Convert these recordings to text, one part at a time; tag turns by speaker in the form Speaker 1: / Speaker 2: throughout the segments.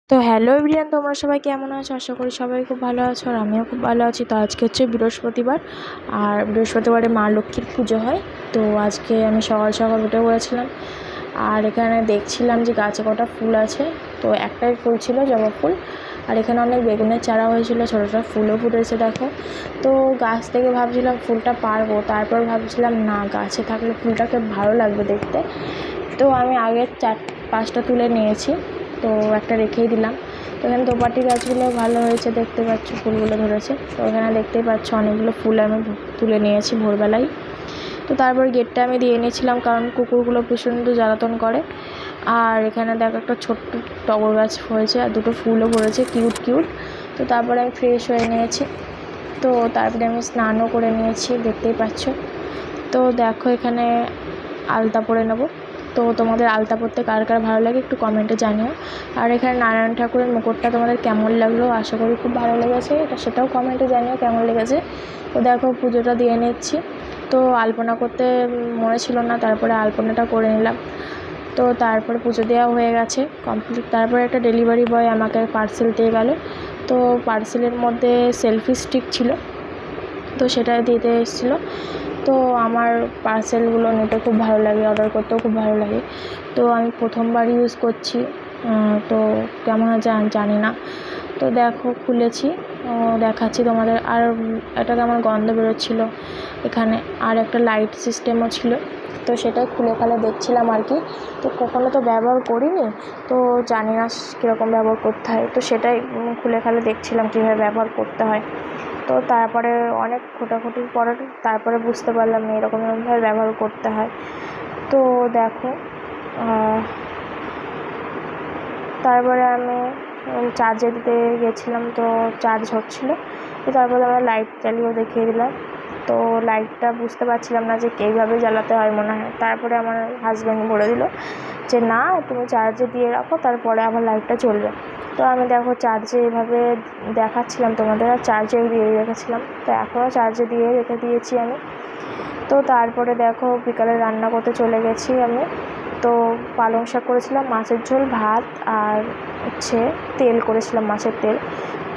Speaker 1: তো hello everyone, তোমরা সবাই কেমন আছো? আশা করি সবাই খুব ভালো আছো, আর আমিও খুব ভালো আছি। তো আজকে হচ্ছে বৃহস্পতিবার, আর বৃহস্পতিবারে মা লক্ষ্মীর পুজো হয়। তো আজকে আমি সকাল সকাল উঠে পড়েছিলাম, আর এখানে দেখছিলাম যে গাছে কটা ফুল আছে। তো একটাই ফুল ছিল, জবা ফুল, আর এখানে অনেক বেগুনের চারা হয়েছিল, ছোটো ছোটো ফুলও ফুটেছে দেখো। তো গাছ থেকে ভাবছিলাম ফুলটা পারবো, তারপর ভাবছিলাম না, গাছে থাকলে ফুলটাকে ভালো লাগবে দেখতে। তো আমি আগে 4-5টা তুলে নিয়েছি, তো একটা রেখেই দিলাম। তো এখানে দোপাটি গাছগুলো ভালো হয়েছে, দেখতে পাচ্ছ ফুলগুলো ধরেছে। তো এখানে দেখতেই পাচ্ছ অনেকগুলো ফুল আমি তুলে নিয়েছি ভোরবেলায়। তো তারপর গেটটা আমি দিয়ে নিয়েছিলাম, কারণ কুকুরগুলো প্রচণ্ড জ্বালাতন করে। আর এখানে দেখো একটা ছোট্ট টগর গাছ হয়েছে, আর দুটো ফুলও পড়েছে কিউট কিউট। তো তারপরে আমি ফ্রেশ হয়ে নিয়েছি, তো তারপরে আমি স্নানও করে নিয়েছি, দেখতেই পাচ্ছ। তো দেখো এখানে আলতা পরে নেবো। তো তোমাদের আলতা পরতে কার কার ভালো লাগে একটু কমেন্টে জানিও। আর এখানে নারায়ণ ঠাকুরের মুকুটটা তোমাদের কেমন লাগলো, আশা করি খুব ভালো লেগেছে, সেটাও কমেন্টে জানিও কেমন লেগেছে। তো দেখো পুজোটা দিয়ে নিচ্ছি। তো আলপনা করতে মনে ছিল না, তারপরে আলপনাটা করে নিলাম। তো তারপরে পুজো দেওয়া হয়ে গেছে কমপ্লিট। তারপরে একটা ডেলিভারি বয় আমাকে পার্সেল দিয়ে গেল। তো পার্সেলের মধ্যে সেলফি স্টিক ছিল, তো সেটা দিতে এসেছিলো। তো আমার পার্সেলগুলো নিতে খুব ভালো লাগে, অর্ডার করতেও খুব ভালো লাগে। তো আমি প্রথমবার ইউজ করছি, তো কেমন হয় জানি না। তো দেখো খুলেছি, দেখাচ্ছি তোমাদের। আর একটা কেমন গন্ধ বেরোচ্ছিলো এখানে, আর একটা লাইট সিস্টেমও ছিল, তো সেটাই খুলে দেখছিলাম আর কি। তো কখনো তো ব্যবহার করিনি, তো জানি না কীরকম ব্যবহার করতে হয়। তো সেটাই খুলে দেখছিলাম কীভাবে ব্যবহার করতে হয়। তো তারপরে অনেক খোঁটাখুটির পরে তারপরে বুঝতে পারলাম এরকমভাবে ব্যবহার করতে হয়। তো দেখো তারপরে আমি চার্জে দিতে গেছিলাম, তো চার্জ হচ্ছিলো। তো তারপরে আমরা লাইট জ্বালিয়েও দেখিয়ে দিলাম। তো লাইটটা বুঝতে পারছিলাম না যে এইভাবে জ্বালাতে হয় মনে হয়। তারপরে আমার হাজব্যান্ড বলে দিল যে না, তুমি চার্জে দিয়ে রাখো, তারপরে আবার লাইটটা জ্বলবে। তো আমি দেখো চার্জে এভাবে দেখাচ্ছিলাম তোমাদের, আর চার্জেও দিয়ে রেখেছিলাম। তো এখনও চার্জে দিয়ে রেখে দিয়েছি আমি। তো তারপরে দেখো বিকালে রান্না করতে চলে গেছি আমি। তো পালং শাক করেছিলাম, মাছের ঝোল, ভাত, আর হচ্ছে তেল করেছিলাম, মাছের তেল।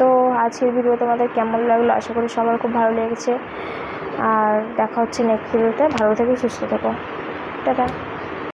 Speaker 1: তো আজকের ভিডিও তোমাদের কেমন লাগলো, আশা করি সবার খুব ভালো লেগেছে। আর দেখা হচ্ছে নেক্সট ভিডিওতে। ভালো থেকে সুস্থ থেকো, টাটা।